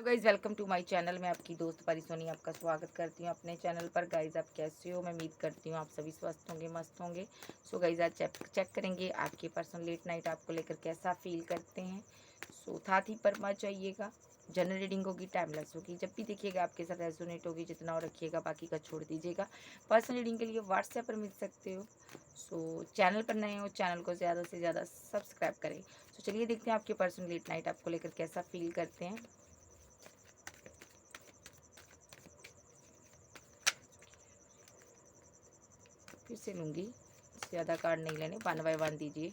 तो guys welcome to my channel. मैं आपकी दोस्त परिसोनी आपका स्वागत करती हूँ अपने चैनल पर। गाइज़ आप कैसे हो? मैं उम्मीद करती हूँ आप सभी स्वस्थ होंगे, मस्त होंगे। सो गाइज़ आज चेक करेंगे आपके पर्सन लेट नाइट आपको लेकर कैसा फील करते हैं। सो साथ ही पर मत जाइएगा। जनरल रीडिंग होगी, टाइमलेस होगी। जब भी देखिएगा आपके साथ रेजोनेट होगी, जितना और रखिएगा, बाकी का छोड़ दीजिएगा। पर्सन रीडिंग के लिए व्हाट्सएप पर मिल सकते हो। सो चैनल पर नए हो, चैनल को ज़्यादा से ज़्यादा सब्सक्राइब करें। सो चलिए देखते हैं आपके पर्सन लेट नाइट आपको लेकर कैसा फील करते हैं। फिर से लूँगी, ज़्यादा कार्ड नहीं लेने, 1 बाय 1 दीजिए।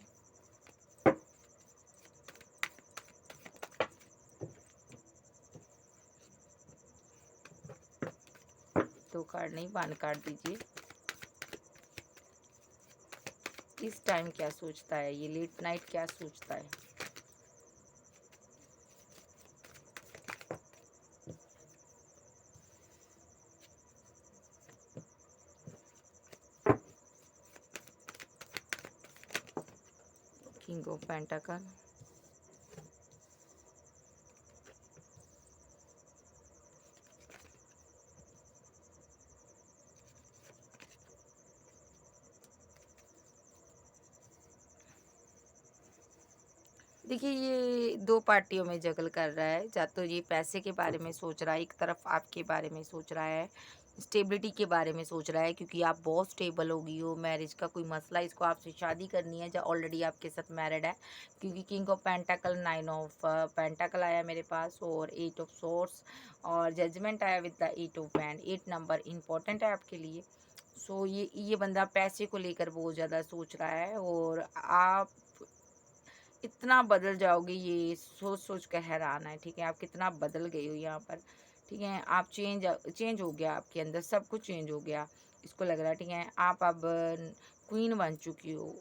दो कार्ड नहीं, 1 कार्ड दीजिए। इस टाइम क्या सोचता है ये लेट नाइट, क्या सोचता है? किंग ऑफ पेंटाकल, देखिए ये 2 पार्टियों में जगल कर रहा है। या तो ये पैसे के बारे में सोच रहा है, एक तरफ आपके बारे में सोच रहा है, स्टेबिलिटी के बारे में सोच रहा है, क्योंकि आप बहुत स्टेबल हो गई हो, मैरिज का कोई मसला, इसको आपसे शादी करनी है या ऑलरेडी आपके साथ मैरिड है। क्योंकि किंग ऑफ पेंटाकल, 9 ऑफ पेंटाकल आया मेरे पास, और 8 ऑफ सोर्स, और जजमेंट आया with the 8 of band. 8 number important है आपके लिए। सो ये बंदा पैसे को लेकर बहुत ज़्यादा सोच रहा है, और आप इतना बदल जाओगे ये सोच सोच कर हैरान है। ठीक है, आप कितना बदल गई हो यहाँ पर। ठीक है, आप चेंज हो गया, आपके अंदर सब कुछ चेंज हो गया, इसको लग रहा है। ठीक है, आप अब क्वीन बन चुकी हो।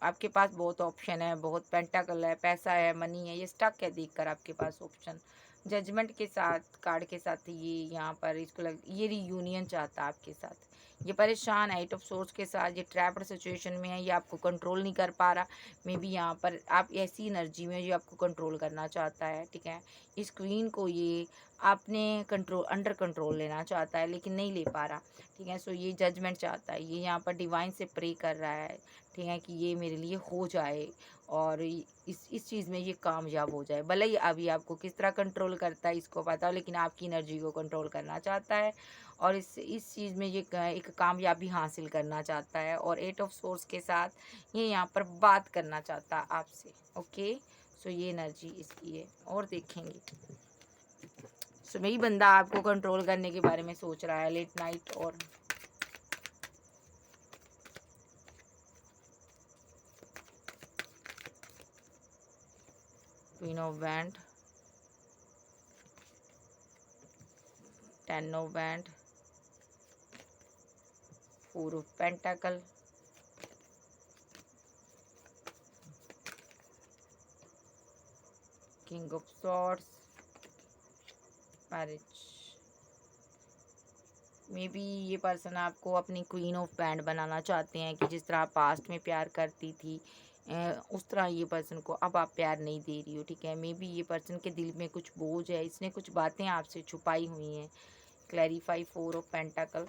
आपके पास बहुत ऑप्शन है, बहुत पेंटाकल है, पैसा है, मनी है, ये स्टक है देखकर आपके पास ऑप्शन। जजमेंट के साथ कार्ड के साथ ये यहाँ पर इसको ये रियूनियन चाहता है आपके साथ। ये परेशान है 8 ऑफ सोर्स के साथ, ये ट्रैप्ड सिचुएशन में है, ये आपको कंट्रोल नहीं कर पा रहा। मे बी यहाँ पर आप ऐसी एनर्जी में जो आपको कंट्रोल करना चाहता है। ठीक है, इस क्वीन को ये आपने अंडर कंट्रोल लेना चाहता है, लेकिन नहीं ले पा रहा। ठीक है, सो ये जजमेंट चाहता है, ये यहाँ पर डिवाइन से प्रे कर रहा है। ठीक है, कि ये मेरे लिए हो जाए, और इस चीज़ में ये कामयाब हो जाए। भले ही अभी आपको किस तरह कंट्रोल करता है इसको पता हो, लेकिन आपकी एनर्जी को कंट्रोल करना चाहता है, और इस चीज़ में ये एक कामयाबी हासिल करना चाहता है। और 8 ऑफ सोर्स के साथ ये यहाँ पर बात करना चाहता है आपसे। ओके, सो ये एनर्जी इसकी है, और देखेंगे। सो वही बंदा आपको कंट्रोल करने के बारे में सोच रहा है लेट नाइट। और क्वीन ऑफ बैंड, 10 ऑफ बैंड, 4 of pentacle, king of swords, marriage. May be ये पर्सन आपको अपनी क्वीन ऑफ बैंड बनाना चाहते हैं, कि जिस तरह आप पास्ट में प्यार करती थी उस तरह ये पर्सन को अब आप प्यार नहीं दे रही हो। ठीक है, मे बी ये पर्सन के दिल में कुछ बोझ है, इसने कुछ बातें आपसे छुपाई हुई हैं। क्लैरिफाई 4 ऑफ पेंटाकल,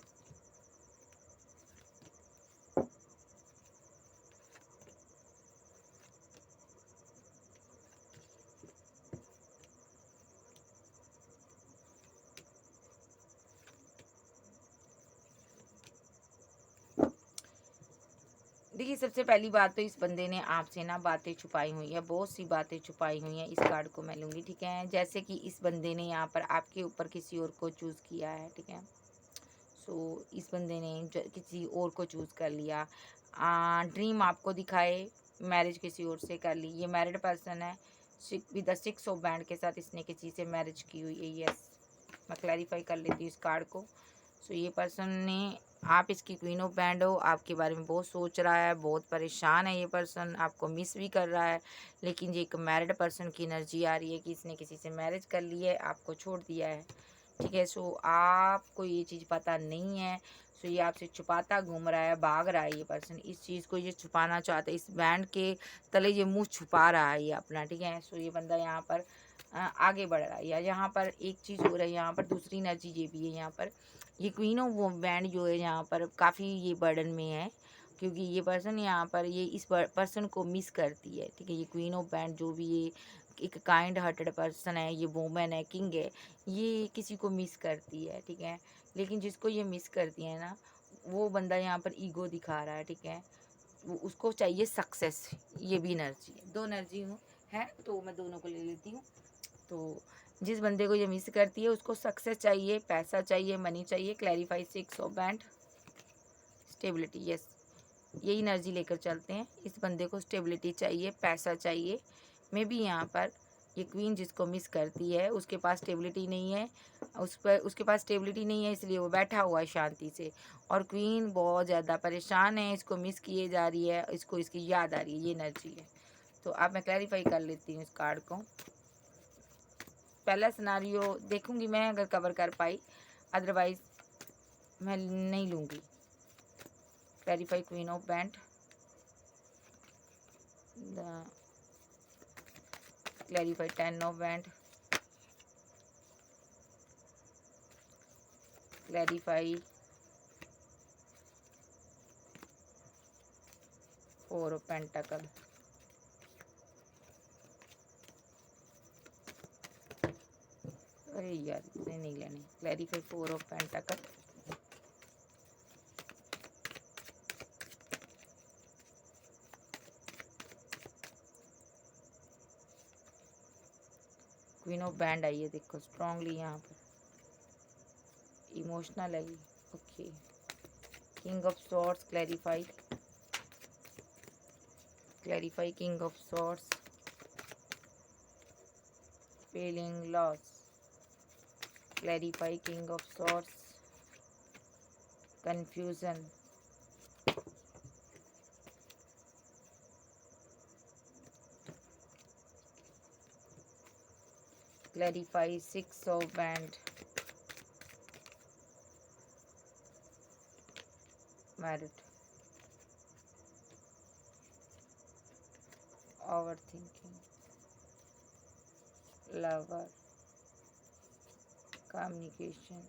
देखिए सबसे पहली बात तो इस बंदे ने आपसे ना बातें छुपाई हुई है, बहुत सी बातें छुपाई हुई हैं। इस कार्ड को मैं लूँगी। ठीक है, जैसे कि इस बंदे ने यहाँ पर आपके ऊपर किसी और को चूज़ किया है। ठीक है, सो इस बंदे ने किसी और को चूज़ कर लिया, ड्रीम आपको दिखाए, मैरिज किसी और से कर ली। ये मैरिड पर्सन है, विद द 6 ऑफ बैंड के साथ इसने किसी से मैरिज की हुई है। यस, मैं क्लैरिफाई कर लेती हूँ इस कार्ड को। सो ये पर्सन ने, आप इसकी क्वीन ऑफ बैंड हो, आपके बारे में बहुत सोच रहा है, बहुत परेशान है ये पर्सन, आपको मिस भी कर रहा है। लेकिन ये एक मैरिड पर्सन की एनर्जी आ रही है कि इसने किसी से मैरिज कर ली है, आपको छोड़ दिया है। ठीक है, सो आपको ये चीज़ पता नहीं है। सो ये आपसे छुपाता घूम रहा है, भाग रहा है ये पर्सन, इस चीज़ को ये छुपाना चाहता है, इस बैंड के तले ये मुंह छुपा रहा है ये अपना। ठीक है, सो ये बंदा यहाँ पर आगे बढ़ रहा है। या यहाँ पर एक चीज़ हो रही है, यहाँ पर दूसरी एनर्जी ये भी है। यहाँ पर ये क्वीन ऑफ वो बैंड जो है यहाँ पर काफ़ी ये बर्डन में है, क्योंकि ये पर्सन यहाँ पर ये इस पर्सन को मिस करती है। ठीक है, ये क्वीन ऑफ बैंड जो भी ये एक काइंड हार्टेड पर्सन है, ये वोमन है, किंग है, ये किसी को मिस करती है। ठीक है, लेकिन जिसको ये मिस करती है ना, वो बंदा यहाँ पर ईगो दिखा रहा है। ठीक है, वो उसको चाहिए सक्सेस। ये भी एनर्जी है, दो एनर्जी हूँ है, तो मैं दोनों को ले लेती हूँ। तो जिस बंदे को ये मिस करती है उसको सक्सेस चाहिए, पैसा चाहिए, मनी चाहिए। Clarify 6 of band, stability. Yes, यही एनर्जी लेकर चलते हैं। इस बंदे को स्टेबिलिटी चाहिए, पैसा चाहिए। मे बी यहाँ पर ये क्वीन जिसको मिस करती है उसके पास स्टेबिलिटी नहीं है, उसके पास स्टेबिलिटी नहीं है, इसलिए वो बैठा हुआ है शांति से। और क्वीन बहुत ज़्यादा परेशान है, इसको मिस किए जा रही है, इसको इसकी याद आ रही है, ये एनर्जी है। तो अब मैं क्लैरिफाई कर लेती हूँ इस कार्ड को। पहला सिनारियो देखूंगी मैं अगर कवर कर पाई, अदरवाइज मैं नहीं लूँगी। क्लैरिफाई क्वीन ऑफ बैंड, द क्लैरिफाई 10 ऑफ बैंड, क्लैरिफाई 4 ऑफ पेंटाकल, अरे यार इतने नहीं लेने। Clarify 4 of pentacle, queen of बैंड आई है, देखो स्ट्रांगली यहाँ पर इमोशनल है ये। Okay, king of swords, clarify king of swords, feeling loss, clarify king of swords, confusion, clarify 6 of बैंड, married, over thinking, lover, communication,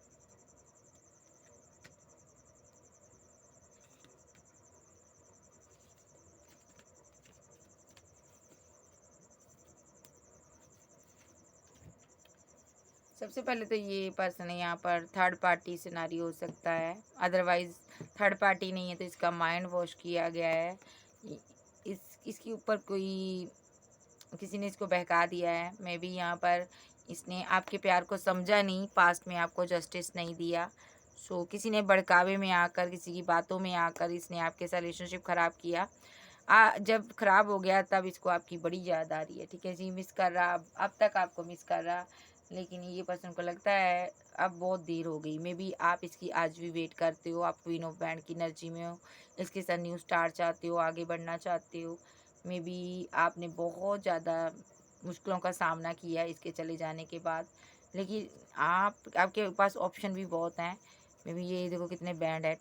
सबसे पहले तो ये पर्सन है यहाँ पर थर्ड पार्टी सिनारी हो सकता है, अदरवाइज थर्ड पार्टी नहीं है तो इसका माइंड वॉश किया गया है। इसके ऊपर कोई किसी ने इसको बहका दिया है। मे बी यहाँ पर इसने आपके प्यार को समझा नहीं, पास्ट में आपको जस्टिस नहीं दिया। सो किसी ने भड़कावे में आकर, किसी की बातों में आकर इसने आपके साथ रिलेशनशिप ख़राब किया। जब ख़राब हो गया तब इसको आपकी बड़ी याद आ रही है। ठीक है जी, मिस कर रहा, अब तक आपको मिस कर रहा, लेकिन ये पर्सन को लगता है अब बहुत देर हो गई। मे बी आप इसकी आज भी वेट करते हो, आप क्वीन ऑफ बैंड की एनर्जी में हो, इसके साथ न्यू स्टार्ट चाहते हो, आगे बढ़ना चाहते हो। मे बी आपने बहुत ज़्यादा मुश्किलों का सामना किया है इसके चले जाने के बाद, लेकिन आपके पास ऑप्शन भी बहुत हैं। मे बी ये देखो कितने बैंड है,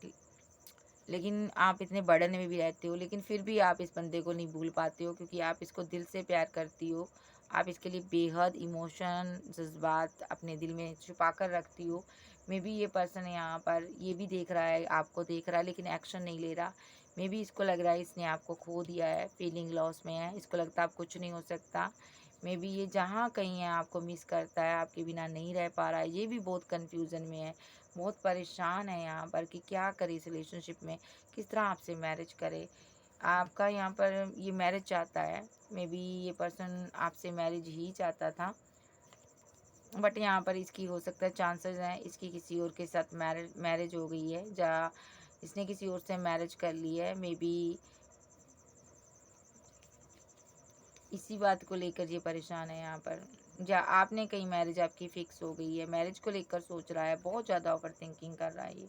लेकिन आप इतने बर्डन में भी रहते हो, लेकिन फिर भी आप इस बंदे को नहीं भूल पाते हो, क्योंकि आप इसको दिल से प्यार करती हो। आप इसके लिए बेहद इमोशन, जज्बात अपने दिल में छुपा कर रखती हो। मे बी ये पर्सन यहाँ पर ये भी देख रहा है, आपको देख रहा है, लेकिन एक्शन नहीं ले रहा। मे बी इसको लग रहा है इसने आपको खो दिया है, फीलिंग लॉस में है, इसको लगता है आप कुछ नहीं हो सकता। मे बी ये जहाँ कहीं है आपको मिस करता है, आपके बिना नहीं रह पा रहा है, ये भी बहुत कन्फ्यूज़न में है, बहुत परेशान है यहाँ पर कि क्या करे इस रिलेशनशिप में, किस तरह आपसे मैरिज करे। आपका यहाँ पर ये मैरिज चाहता है, मे बी ये पर्सन आपसे मैरिज ही चाहता था, बट यहाँ पर इसकी हो सकता है चांसेस हैं इसकी किसी और के साथ मैरिज हो गई है, जहाँ इसने किसी और से मैरिज कर ली है। मे बी इसी बात को लेकर ये परेशान है यहाँ पर, या आपने कहीं मैरिज आपकी फ़िक्स हो गई है, मैरिज को लेकर सोच रहा है, बहुत ज़्यादा ओवर थिंकिंग कर रहा है ये,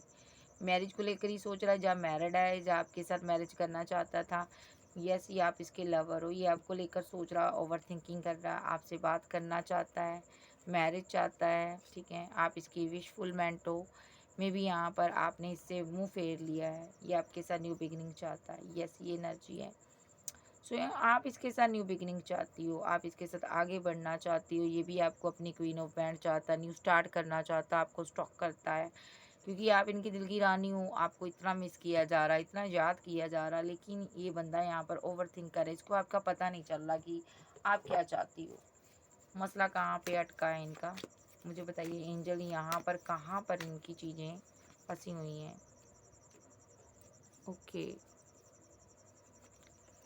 मैरिज को लेकर ही सोच रहा है। जहाँ मैरिड है, जहाँ आपके साथ मैरिज करना चाहता था, यस ये आप इसके लवर हो, ये आपको लेकर सोच रहा, ओवर थिंकिंग कर रहा, आपसे बात करना चाहता है, मैरिज चाहता है। ठीक है, आप इसकी विशफुलमेंट हो। मे बी यहाँ पर आपने इससे मुँह फेर लिया है, ये आपके साथ न्यू बिगिनिंग चाहता है। यस, ये एनर्जी है। सो आप इसके साथ न्यू बिगिनिंग चाहती हो, आप इसके साथ आगे बढ़ना चाहती हो। ये भी आपको अपनी क्वीन ऑफ बैंड चाहता है, न्यू स्टार्ट करना चाहता है, आपको स्टॉक करता है, क्योंकि आप इनकी दिल की रानी हो। आपको इतना मिस किया जा रहा है, इतना याद किया जा रहा है, लेकिन ये बंदा यहाँ पर ओवर थिंक करे, इसको आपका पता नहीं चल रहा कि आप क्या चाहती हो। मसला कहाँ पे अटका है इनका, मुझे बताइए एंजल। यहाँ पर कहाँ पर इनकी चीज़ें फंसी हुई हैं। ओके,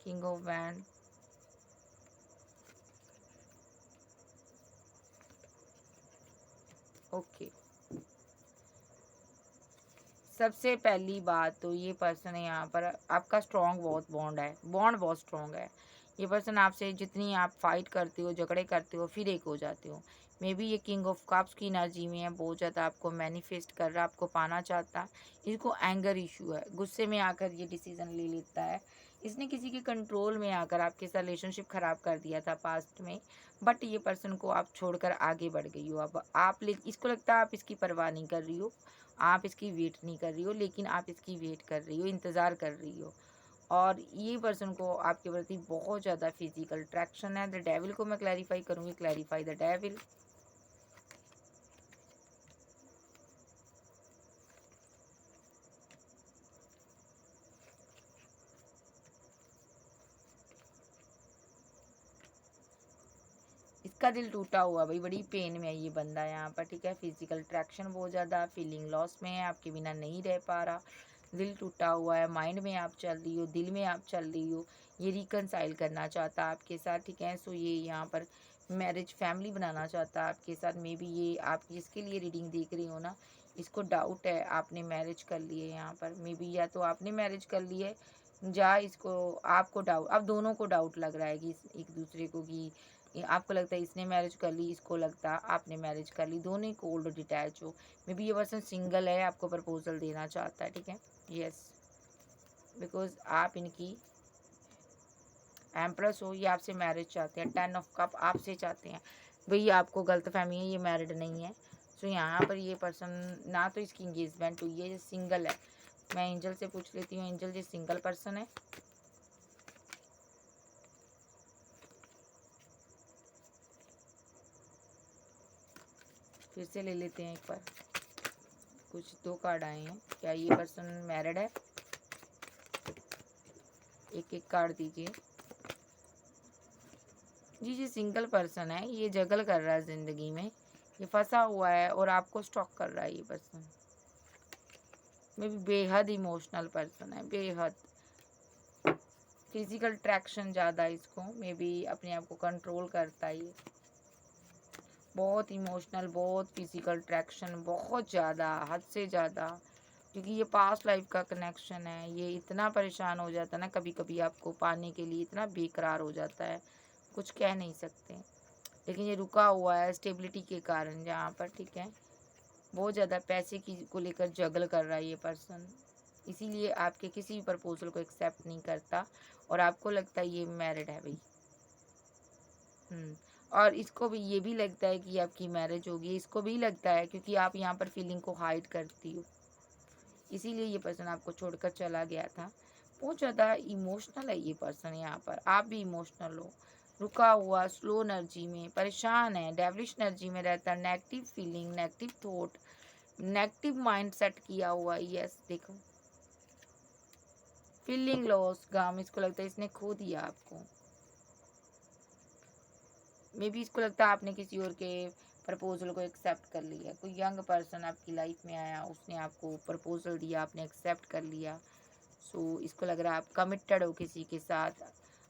किंग ऑफ बैंड, ओके। सबसे पहली बात तो ये पर्सन है यहाँ पर, आपका स्ट्रॉन्ग बहुत बॉन्ड है, बॉन्ड बहुत स्ट्रॉन्ग है। ये पर्सन आपसे जितनी आप फाइट करते हो, झगड़े करते हो, फिर एक हो जाते हो। मे बी ये किंग ऑफ कप्स की एनर्जी में है, बहुत ज़्यादा आपको मैनिफेस्ट कर रहा है, आपको पाना चाहता है। इसको एंगर इशू है, गुस्से में आकर ये डिसीजन ले लेता है। इसने किसी के कंट्रोल में आकर आपके साथ रिलेशनशिप ख़राब कर दिया था पास्ट में, बट ये पर्सन को आप छोड़कर आगे बढ़ गई हो। अब आप इसको लगता है आप इसकी परवाह नहीं कर रही हो, आप इसकी वेट नहीं कर रही हो, लेकिन आप इसकी वेट कर रही हो, इंतज़ार कर रही हो। और ये पर्सन को आपके प्रति बहुत ज़्यादा फिजिकल अट्रैक्शन है। द डेविल को मैं क्लैरिफाई करूँगी, क्लैरिफाई द डेविल। इसका दिल टूटा हुआ भाई, बड़ी पेन में है ये बंदा यहाँ पर, ठीक है। फिजिकल अट्रैक्शन बहुत ज़्यादा, फीलिंग लॉस में है, आपके बिना नहीं रह पा रहा, दिल टूटा हुआ है। माइंड में आप चल रही हो, दिल में आप चल रही हो। ये रिकनसाइल करना चाहता है आपके साथ, ठीक है। सो ये यहाँ पर मैरिज फैमिली बनाना चाहता है आपके साथ। मे बी ये आप जिसके लिए रीडिंग देख रही हो ना, इसको डाउट है आपने मैरिज कर ली है यहाँ पर। मे बी या तो आपने मैरिज कर ली है, या इसको आपको डाउट, अब दोनों को डाउट लग रहा है कि एक दूसरे को, कि आपको लगता है इसने मैरिज कर ली, इसको लगता है आपने मैरिज कर ली, दोनों को ओल्ड डिटैच हो। मे बी ये पर्सन सिंगल है, आपको प्रपोजल देना चाहता है, ठीक है। यस, बिकॉज आप इनकी एम्प्रेस हो, ये आपसे मैरिज चाहते हैं। 10 ऑफ कप आपसे चाहते हैं। भई आपको गलत फहमी है, ये मैरिड नहीं है। सो यहाँ पर ये पर्सन ना तो इसकी इंगेजमेंट हुई है, ये सिंगल है। मैं एंजल से पूछ लेती हूँ, एंजल ये सिंगल पर्सन है? फिर से ले लेते हैं एक बार, कुछ 2 कार्ड आए हैं। क्या ये पर्सन मैरिड है? एक एक कार्ड दीजिए जी। जी सिंगल पर्सन है, ये जगल कर रहा है ज़िंदगी में, ये फंसा हुआ है और आपको स्टॉक कर रहा है ये पर्सन। मे बी बेहद इमोशनल पर्सन है, बेहद। फिजिकल अट्रैक्शन ज़्यादा है इसको, मे बी अपने आप को कंट्रोल करता है ये। बहुत इमोशनल, बहुत फिजिकल अट्रैक्शन, बहुत ज़्यादा, हद से ज़्यादा। क्योंकि ये पास्ट लाइफ का कनेक्शन है। ये इतना परेशान हो जाता है ना कभी कभी, आपको पाने के लिए इतना बेकरार हो जाता है, कुछ कह नहीं सकते। लेकिन ये रुका हुआ है स्टेबिलिटी के कारण जहाँ पर, ठीक है। बहुत ज़्यादा पैसे की को लेकर जगल कर रहा है ये पर्सन, इसीलिए आपके किसी भी प्रपोजल को एक्सेप्ट नहीं करता। और आपको लगता है ये मैरिड है भाई। और इसको भी ये भी लगता है कि आपकी मैरिज होगी, इसको भी लगता है, क्योंकि आप यहाँ पर फीलिंग को हाइड करती हो, इसीलिए ये पर्सन आपको छोड़कर चला गया था। बहुत ज़्यादा इमोशनल है ये पर्सन यहाँ पर, आप भी इमोशनल हो। रुका हुआ, स्लो एनर्जी में, परेशान है, डेविलिश एनर्जी में रहता है, negative feeling, negative thought, negative mind set किया हुआ है। यस देखो, फीलिंग लॉस, गम, इसको लगता है इसने खो दिया आपको। मे बी इसको लगता है आपने किसी और के प्रपोजल को एक्सेप्ट कर लिया। कोई यंग पर्सन आपकी लाइफ में आया, उसने आपको प्रपोजल दिया, आपने एक्सेप्ट कर लिया। सो इसको लग रहा है आप कमिटेड हो किसी के साथ,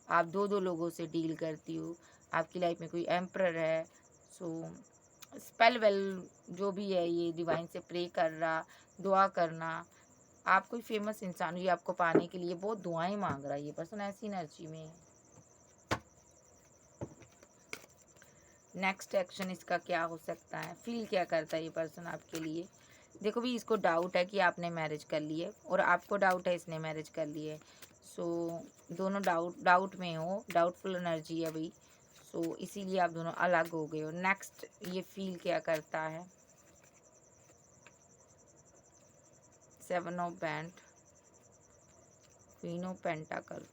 आप दो दो लोगों से डील करती हो, आपकी लाइफ में कोई एम्प्रर है। सो स्पेल वेल जो भी है, ये डिवाइन से प्रे कर रहा, दुआ करना। आप कोई फेमस इंसान हो, ये आपको पाने के लिए बहुत दुआएं मांग रहा है ये पर्सन, ऐसी एनर्जी में है। नेक्स्ट एक्शन इसका क्या हो सकता है, फील क्या करता है ये पर्सन आपके लिए? देखो भी, इसको डाउट है कि आपने मैरिज कर ली है, और आपको डाउट है इसने मैरिज कर ली है। सो दोनों डाउट में हो, डाउटफुल एनर्जी है भाई। सो इसीलिए आप दोनों अलग हो गए हो। नेक्स्ट ये फील क्या करता है? 7 ऑफ बैंड, queen of pentacle,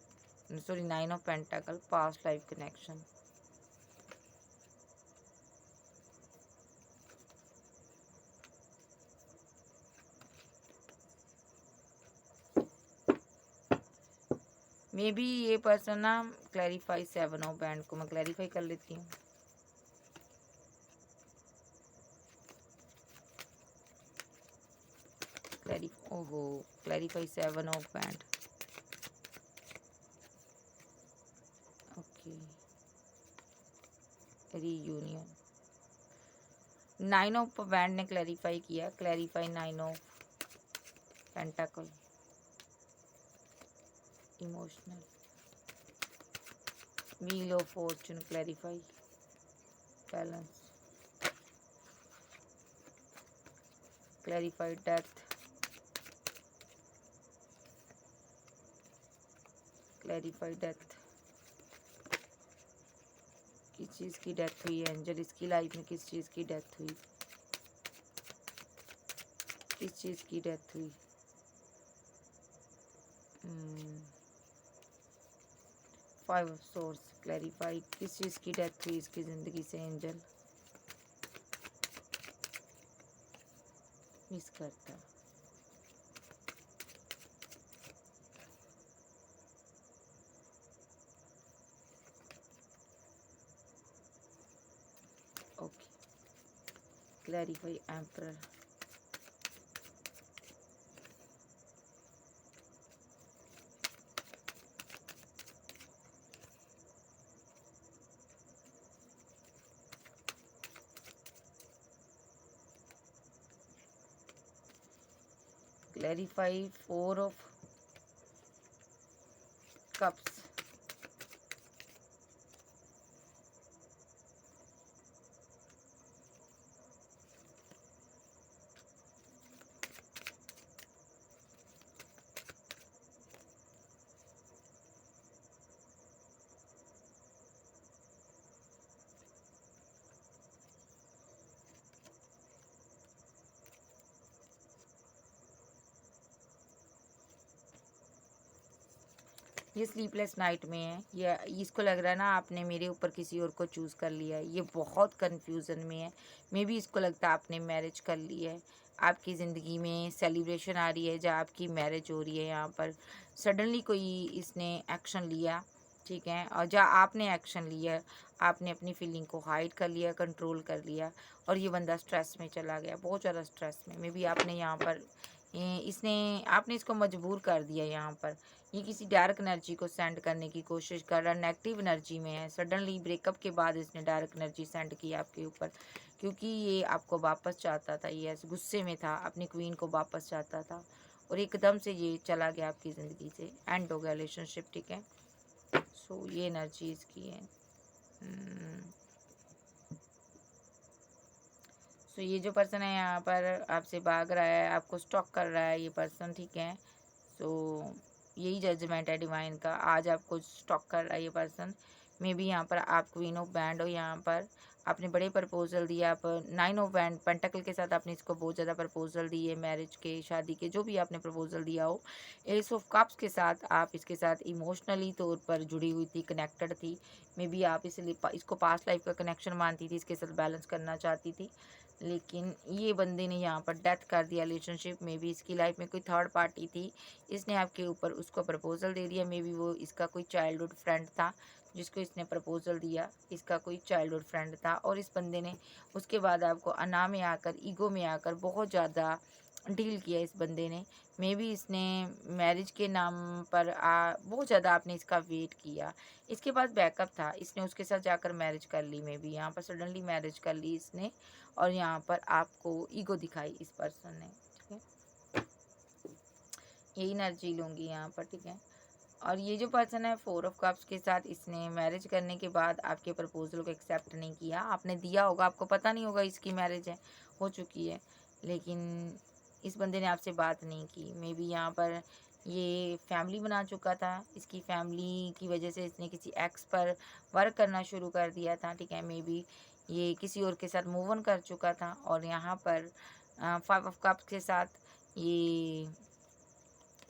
sorry 9 of pentacle, past life connection. May be ये पर्सन ना क्लैरिफाई 7 ऑफ बैंड को मैं क्लैरिफाई कर लेती हूँ। ओहो, क्लैरिफाई 7 ऑफ बैंड। ओके, रीयूनियन 9 ऑफ बैंड ने क्लैरिफाई किया, clarify 9 of pentacle, emotional, wheel of fortune clarify, balance, clarify death, clarify death. किस चीज़ की डेथ हुई है एंजल? इसकी लाइफ में किस चीज़ की डेथ हुई? किस चीज़ की डेथ हुई? फाइव ऑफ सोर्स क्लैरिफाई, किस चीज़ की डेथ हुई इसकी ज़िंदगी से एंजल? मिस करता। Okay, clarify emperor, clarify 4 of cups, ये स्लीपलेस नाइट में है। ये इसको लग रहा है ना आपने मेरे ऊपर किसी और को चूज़ कर लिया है। ये बहुत कन्फ्यूज़न में है। मे बी इसको लगता है आपने मैरिज कर ली है। आपकी ज़िंदगी में सेलिब्रेशन आ रही है जहाँ आपकी मैरिज हो रही है। यहाँ पर सडनली कोई इसने एक्शन लिया, ठीक है, और जहाँ आपने एक्शन लिया, आपने अपनी फीलिंग को हाइड कर लिया, कंट्रोल कर लिया, और ये बंदा स्ट्रेस में चला गया, बहुत ज़्यादा स्ट्रेस में। मे बी आपने यहाँ पर इसने आपने इसको मजबूर कर दिया। यहाँ पर ये किसी डार्क एनर्जी को सेंड करने की कोशिश कर रहा है, नेगेटिव एनर्जी में है। सडनली ब्रेकअप के बाद इसने डार्क एनर्जी सेंड की आपके ऊपर, क्योंकि ये आपको वापस चाहता था। ये गुस्से में था, अपनी क्वीन को वापस चाहता था, और एकदम से ये चला गया आपकी ज़िंदगी से, एंड हो गया रिलेशनशिप, ठीक है। सो ये एनर्जी इसकी है। सो ये जो पर्सन है यहाँ पर आपसे भाग रहा है, आपको स्टॉक कर रहा है ये पर्सन, ठीक है। सो यही जजमेंट है डिवाइन का। आज आपको स्टॉक कर रहा है ये पर्सन। मे बी यहाँ पर आप क्वीन ऑफ बैंड हो। यहाँ पर आपने बड़े प्रपोजल दिए। आप 9 ऑफ बैंड पेंटाकल के साथ आपने इसको बहुत ज़्यादा प्रपोजल दिए, मैरिज के, शादी के, जो भी आपने प्रपोजल दिया हो। एस ऑफ कप्स के साथ आप इसके साथ इमोशनली तौर पर जुड़ी हुई थी, कनेक्टेड थी। मे बी आप इसलिए इसको पास्ट लाइफ का कनेक्शन मानती थी, इसके साथ बैलेंस करना चाहती थी, लेकिन ये बंदे ने यहाँ पर डेथ कर दिया रिलेशनशिप में। भी इसकी लाइफ में कोई थर्ड पार्टी थी, इसने आपके ऊपर उसको प्रपोजल दे दिया। मे बी वो इसका कोई चाइल्डहुड फ्रेंड था जिसको इसने प्रपोजल दिया। इसका कोई चाइल्डहुड फ्रेंड था, और इस बंदे ने उसके बाद आपको अना में आकर, ईगो में आकर बहुत ज़्यादा डील किया इस बंदे ने। मे बी इसने मैरिज के नाम पर बहुत ज़्यादा आपने इसका वेट किया। इसके पास बैकअप था, इसने उसके साथ जाकर मैरिज कर ली। मे बी यहाँ पर सडनली मैरिज कर ली इसने, और यहाँ पर आपको ईगो दिखाई इस पर्सन ने, ठीक है। यही एनर्जी लूँगी यहाँ पर, ठीक है। और ये जो पर्सन है 4 ऑफ कप्स के साथ, इसने मैरिज करने के बाद आपके प्रपोजल को एक्सेप्ट नहीं किया। आपने दिया होगा, आपको पता नहीं होगा इसकी मैरिज है, हो चुकी है, लेकिन इस बंदे ने आपसे बात नहीं की। मे बी यहाँ पर ये फैमिली बना चुका था। इसकी फैमिली की वजह से इसने किसी एक्स पर वर्क करना शुरू कर दिया था, ठीक है। मे बी ये किसी और के साथ मूव ऑन कर चुका था, और यहाँ पर 5 ऑफ कप्स के साथ ये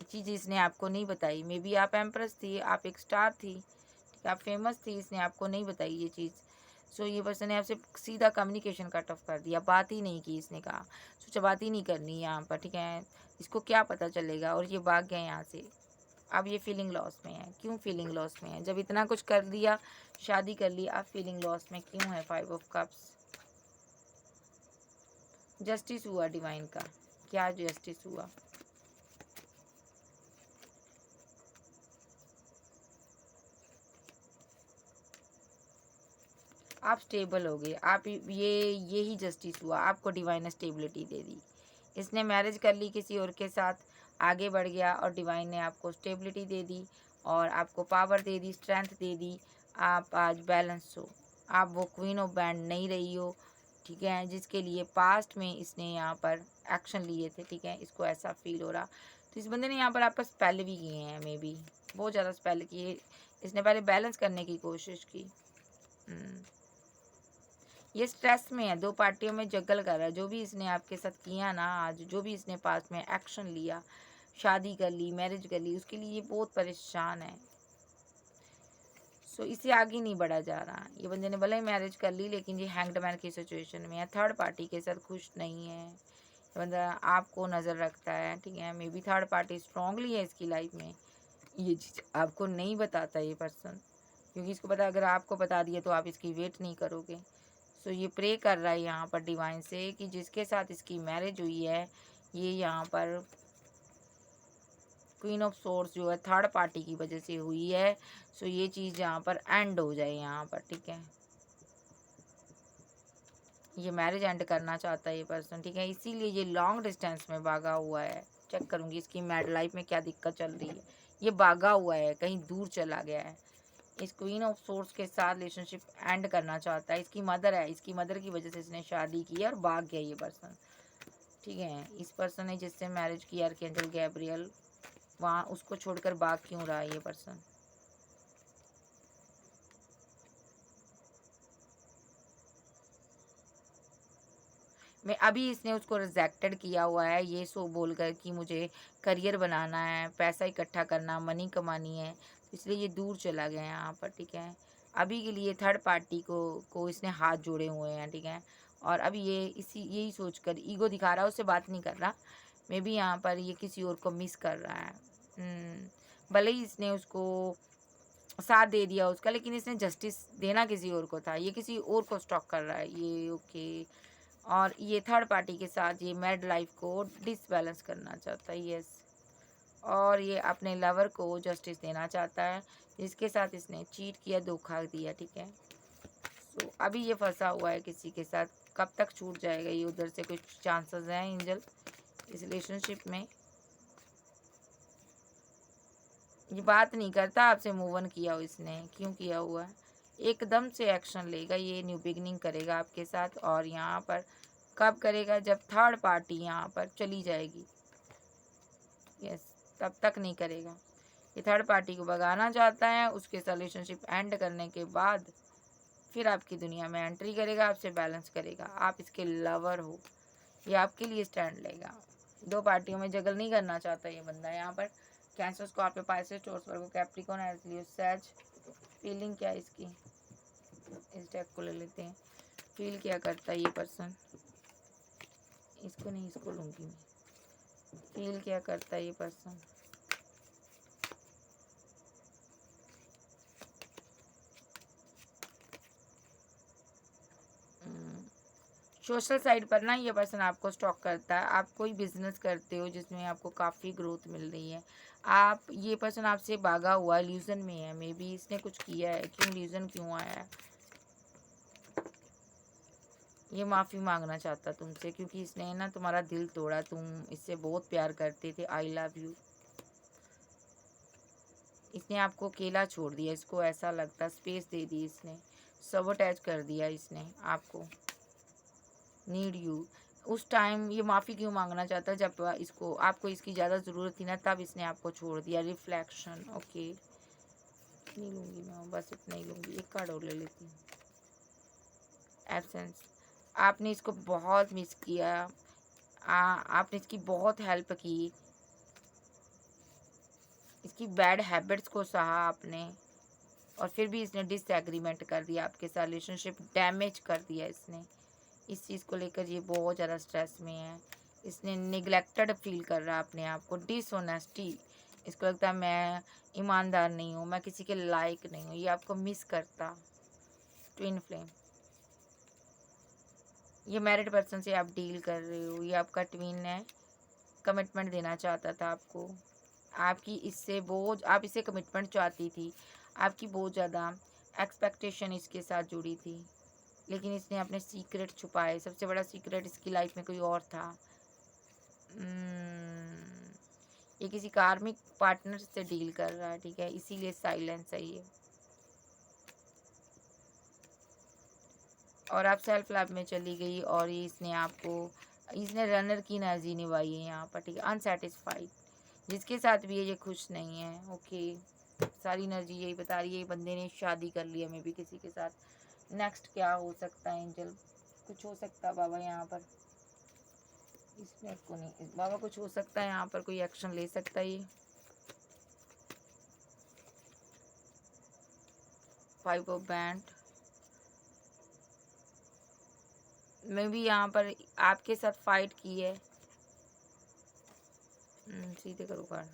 चीज़ इसने आपको नहीं बताई। मे बी आप एम्प्रेस थी, आप एक स्टार थी, ठीक है, आप फेमस थी, इसने आपको नहीं बताई ये चीज़। सो ये पर्सन ने आपसे सीधा कम्युनिकेशन कट ऑफ कर दिया, बात ही नहीं की। इसने कहा सोचा बात ही नहीं करनी यहाँ पर, ठीक है, इसको क्या पता चलेगा, और ये भाग गया यहाँ से। अब ये फीलिंग लॉस में है। क्यों फीलिंग लॉस में है? जब इतना कुछ कर दिया, शादी कर ली, अब फीलिंग लॉस में क्यों है? 5 ऑफ कप्स। जस्टिस हुआ डिवाइन का, क्या जस्टिस हुआ? आप स्टेबल हो गए। आप यही जस्टिस हुआ, आपको डिवाइन ने स्टेबिलिटी दे दी। इसने मैरिज कर ली किसी और के साथ, आगे बढ़ गया, और डिवाइन ने आपको स्टेबिलिटी दे दी और आपको पावर दे दी, स्ट्रेंथ दे दी। आप आज बैलेंस हो। आप वो क्वीन ऑफ बैंड नहीं रही हो, ठीक है, जिसके लिए पास्ट में इसने यहाँ पर एक्शन लिए थे, ठीक है, इसको ऐसा फील हो रहा। तो इस बंदे ने यहाँ पर आपका स्पेल भी किए हैं, मे बी बहुत ज़्यादा स्पेल किए। इसने पहले बैलेंस करने की कोशिश की। ये स्ट्रेस में है, दो पार्टियों में जगल कर रहा है। जो भी इसने आपके साथ किया ना आज, जो भी इसने पास में एक्शन लिया, शादी कर ली, मैरिज कर ली, उसके लिए ये बहुत परेशान है। सो इसे आगे नहीं बढ़ा जा रहा। ये बंदे ने भले ही मैरिज कर ली, लेकिन ये हैंग्ड मैन की सिचुएशन में है, थर्ड पार्टी के साथ खुश नहीं है। ये बंदा आपको नज़र रखता है, ठीक है, may be third party strongly है इसकी लाइफ में। ये चीज़ आपको नहीं बताता ये पर्सन, क्योंकि इसको पता अगर आपको बता दिया तो आप इसकी वेट नहीं करोगे। सो ये प्रे कर रहा है यहाँ पर डिवाइन से कि जिसके साथ इसकी मैरिज हुई है, ये यहाँ पर क्वीन ऑफ सोर्स जो है थर्ड पार्टी की वजह से हुई है। सो ये चीज़ यहाँ पर एंड हो जाए यहाँ पर, ठीक है। ये मैरिज एंड करना चाहता है ये पर्सन, ठीक है, इसीलिए ये लॉन्ग डिस्टेंस में भागा हुआ है। चेक करूँगी इसकी मैरिड लाइफ में क्या दिक्कत चल रही है। ये भागा हुआ है, कहीं दूर चला गया है। इस क्वीन ऑफ सोर्स के साथ रिलेशनशिप एंड करना चाहता है। इसकी मदर है, इसकी मदर की वजह से इसने शादी की है और भाग गया ये पर्सन, ठीक है। इस पर्सन ने जिससे मैरिज किया आर्कएंजल गैब्रियल, वहाँ उसको छोड़कर भाग क्यों रहा है ये पर्सन? मैं अभी इसने उसको रिजेक्टेड किया हुआ है, ये सो बोलकर कि मुझे करियर बनाना है, पैसा इकट्ठा करना, मनी कमानी है, तो इसलिए ये दूर चला गया है यहाँ पर, ठीक है। अभी के लिए थर्ड पार्टी को इसने हाथ जोड़े हुए हैं, ठीक है। और अभी ये यही सोचकर ईगो दिखा रहा है, उससे बात नहीं कर रहा। मे बी यहाँ पर ये किसी और को मिस कर रहा है। भले ही इसने उसको साथ दे दिया उसका, लेकिन इसने जस्टिस देना किसी और को था, ये किसी और को स्टॉक कर रहा है ये, ओके। और ये थर्ड पार्टी के साथ ये मैरिड लाइफ को डिसबैलेंस करना चाहता है, यस। और ये अपने लवर को जस्टिस देना चाहता है, जिसके साथ इसने चीट किया, धोखा दिया, ठीक है। सो अभी ये फंसा हुआ है किसी के साथ। कब तक छूट जाएगा ये? उधर से कुछ चांसेस हैं एंजल इस रिलेशनशिप में? ये बात नहीं करता आपसे, मूव ऑन किया हो इसने, क्यों किया हुआ है? एकदम से एक्शन लेगा ये, न्यू बिगनिंग करेगा आपके साथ। और यहाँ पर कब करेगा? जब थर्ड पार्टी यहाँ पर चली जाएगी, यस, तब तक नहीं करेगा। ये थर्ड पार्टी को भगाना चाहता है, उसके साथ रिलेशनशिप एंड करने के बाद फिर आपकी दुनिया में एंट्री करेगा, आपसे बैलेंस करेगा। आप इसके लवर हो, ये आपके लिए स्टैंड लेगा। दो पार्टियों में जगल नहीं करना चाहता ये बंदा यहाँ पर। कैंसर, स्कॉर्पियो, पाइसेस, टॉरस, वर्गो, कैप्रिकॉर्न, एरिस, सैज। फीलिंग क्या है इसकी? इस डेक को ले लेते हैं। फील क्या करता है ये पर्सन? इसको नहीं, इसको लूँगी मैं। फील क्या करता है ये पर्सन? सोशल साइड पर ना ये पर्सन आपको स्टॉक करता है। आप कोई बिजनेस करते हो जिसमें आपको काफ़ी ग्रोथ मिल रही है। आप ये पर्सन आपसे भागा हुआ ल्यूजन में है, मे बी इसने कुछ किया है। क्यों ल्यूजन क्यों आया है? ये माफ़ी मांगना चाहता तुमसे, क्योंकि इसने ना तुम्हारा दिल तोड़ा। तुम इससे बहुत प्यार करते थे, आई लव यू। इसने आपको अकेला छोड़ दिया, इसको ऐसा लगता, स्पेस दे दी इसने, सबोटैच कर दिया इसने आपको। Need you. उस टाइम ये माफ़ी क्यों मांगना चाहता है? जब इसको आपको इसकी ज़्यादा ज़रूरत थी ना, तब इसने आपको छोड़ दिया। रिफ्लेक्शन, ओके, नहीं लूँगी मैं, बस इतना ही लूँगी। एक कार्ड और ले लेती हूँ। एब्सेंस। आपने इसको बहुत मिस किया। आपने इसकी बहुत हेल्प की। इसकी बैड हैबिट्स को सहा आपने, और फिर भी इसने डिसएग्रीमेंट कर दिया आपके साथ, रिलेशनशिप डैमेज कर दिया इसने। इस चीज़ को लेकर ये बहुत ज़्यादा स्ट्रेस में है। इसने निगलेक्टेड फील कर रहा है अपने आप को, डिसऑनेस्टी, इसको लगता है मैं ईमानदार नहीं हूँ, मैं किसी के लायक नहीं हूँ, ये आपको मिस करता। ट्विन फ्लेम, ये मैरिड पर्सन से आप डील कर रहे हो, ये आपका ट्विन है, कमिटमेंट देना चाहता था आपको, आपकी इससे बहुत, आप इससे कमिटमेंट चाहती थी, आपकी बहुत ज़्यादा एक्सपेक्टेशन इसके साथ जुड़ी थी, लेकिन इसने अपने सीक्रेट छुपाए। सबसे बड़ा सीक्रेट इसकी लाइफ में कोई और था। ये किसी कार्मिक पार्टनर से डील कर रहा है, ठीक है, इसीलिए साइलेंस है ये। और आप सेल्फ लव में चली गई, और ये इसने रनर की एनर्जी निभाई है यहाँ पर, ठीक है, अनसेटिस्फाइड। जिसके साथ भी है ये खुश नहीं है, ओके। सारी एनर्जी यही बता रही है, ये बंदे ने शादी कर लिया मे भी किसी के साथ। नेक्स्ट क्या हो सकता है एंजल? कुछ हो सकता है बाबा यहाँ पर, इसमें को नहीं बाबा, कुछ हो सकता है यहाँ पर, कोई एक्शन ले सकता है ये। 5 ऑफ बैंड में भी यहाँ पर आपके साथ फाइट की है। सीधे करो कार्ड,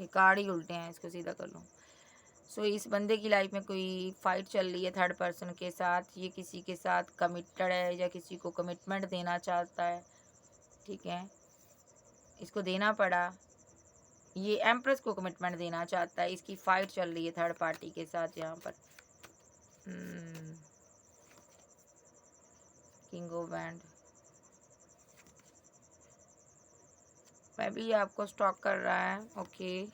ये कार्ड ही उल्टे हैं, इसको सीधा कर लो। सो इस बंदे की लाइफ में कोई फाइट चल रही है थर्ड पर्सन के साथ। ये किसी के साथ कमिटेड है या किसी को कमिटमेंट देना चाहता है, ठीक है, इसको देना पड़ा। ये एम्प्रेस को कमिटमेंट देना चाहता है, इसकी फाइट चल रही है थर्ड पार्टी के साथ यहाँ पर। किंग ऑफ बैंड, मैं भी आपको स्टॉक कर रहा है, ओके।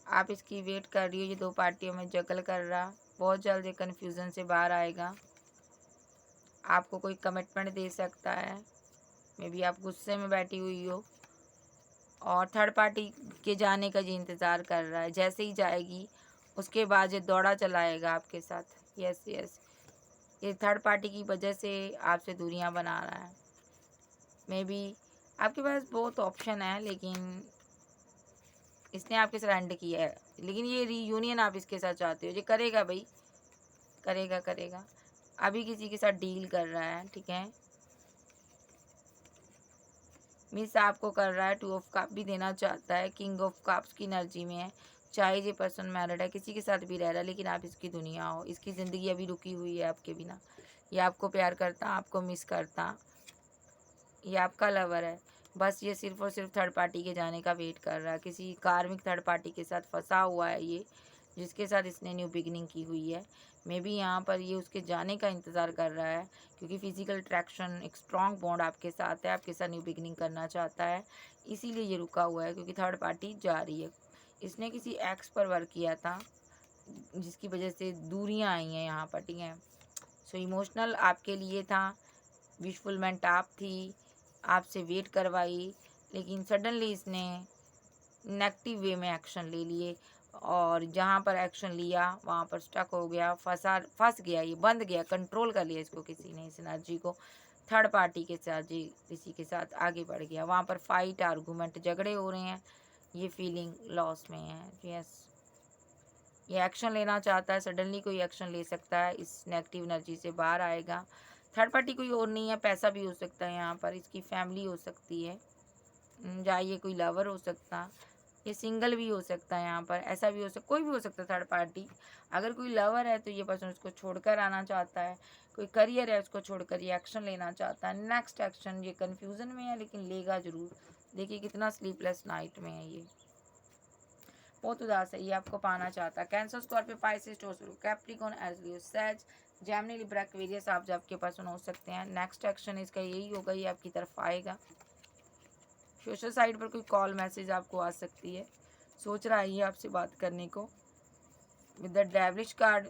आप इसकी वेट कर रही हो, ये दो पार्टियों में जगल कर रहा, बहुत जल्द ये कन्फ्यूज़न से बाहर आएगा। आपको कोई कमिटमेंट दे सकता है, मे बी आप गुस्से में बैठी हुई हो, और थर्ड पार्टी के जाने का जी इंतज़ार कर रहा है। जैसे ही जाएगी उसके बाद ये दौड़ा चलाएगा आपके साथ। यस यस, ये थर्ड पार्टी की वजह से आपसे दूरियां बना रहा है। मे बी आपके पास बहुत ऑप्शन है, लेकिन इसने आपके साथ एंड किया है, लेकिन ये रीयूनियन आप इसके साथ चाहते हो, ये करेगा भाई, करेगा करेगा। अभी किसी के साथ डील कर रहा है, ठीक है, मिस आपको कर रहा है। 2 ऑफ कप भी देना चाहता है, किंग ऑफ कप्स की एनर्जी में है। चाहे ये पर्सन मैरिड है, किसी के साथ भी रह रहा है, लेकिन आप इसकी दुनिया हो, इसकी ज़िंदगी अभी रुकी हुई है आपके बिना। ये आपको प्यार करता, आपको मिस करता, ये आपका लवर है, बस ये सिर्फ और सिर्फ थर्ड पार्टी के जाने का वेट कर रहा है। किसी कार्मिक थर्ड पार्टी के साथ फंसा हुआ है ये, जिसके साथ इसने न्यू बिगनिंग की हुई है। मे बी यहाँ पर ये उसके जाने का इंतज़ार कर रहा है, क्योंकि फिजिकल अट्रैक्शन, एक स्ट्रॉन्ग बॉन्ड आपके साथ है, आपके साथ न्यू बिगनिंग करना चाहता है, इसीलिए ये रुका हुआ है, क्योंकि थर्ड पार्टी जा रही है। इसने किसी एक्स पर वर्क किया था, जिसकी वजह से दूरियाँ आई हैं यहाँ पर, ठीक है। सो इमोशनल आपके लिए था, विशफुलमेंट आप थी, आपसे वेट करवाई, लेकिन सडनली इसने नेगेटिव वे में एक्शन ले लिए, और जहाँ पर एक्शन लिया वहाँ पर स्टक हो गया, फंस गया, ये बंद गया, कंट्रोल कर लिया इसको किसी ने, इस एनर्जी को। थर्ड पार्टी के साथ जी किसी के साथ आगे बढ़ गया, वहाँ पर फाइट, आर्गूमेंट, झगड़े हो रहे हैं, ये फीलिंग लॉस में है। यस, ये एक्शन लेना चाहता है, सडनली कोई एक्शन ले सकता है, इस नेगेटिव एनर्जी से बाहर आएगा। थर्ड पार्टी कोई और नहीं है, पैसा भी हो सकता है यहाँ पर, इसकी फैमिली हो सकती है, या ये कोई लवर हो सकता, ये सिंगल भी हो सकता है यहाँ पर, ऐसा भी हो सकता, कोई भी हो सकता है थर्ड पार्टी। अगर कोई लवर है तो ये पर्सन उसको छोड़कर आना चाहता है, कोई करियर है उसको छोड़कर ये एक्शन लेना चाहता है। नेक्स्ट एक्शन, ये कन्फ्यूज़न में है लेकिन लेगा ज़रूर। देखिए कितना स्लीपलेस नाइट में है ये, बहुत उदास है, ये आपको पाना चाहता है। Cancer, Scorpio, Pisces, Taurus, Capricorn, Aries, सेज, जेमिनी, लिब्रा, एक्वेरियस, आप जब आपके पर्सन हो सकते हैं। नेक्स्ट एक्शन इसका यही होगा, ये आपकी तरफ आएगा। सोशल साइट पर कोई कॉल मैसेज आपको आ सकती है, सोच रहा है ये आपसे बात करने को। With the devilish card,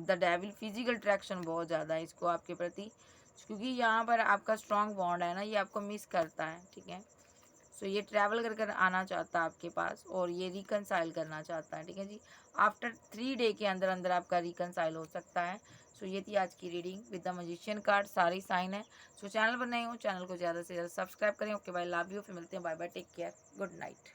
the devil, physical attraction बहुत ज़्यादा है इसको आपके प्रति, क्योंकि यहाँ पर आपका स्ट्रॉन्ग बॉन्ड है ना, ये आपको मिस करता है, ठीक है। सो ये ट्रैवल कर कर आना चाहता है आपके पास, और ये रिकनसाइल करना चाहता है, ठीक है जी। आफ्टर 3 डे के अंदर अंदर आपका रिकनसाइल हो सकता है। सो ये थी आज की reading with the magician card, सारे साइन है। सो चैनल पर नए हो, चैनल को ज़्यादा से ज़्यादा सब्सक्राइब करें। ओके बाय, लव यू, फिर मिलते हैं, bye bye, take care, good night.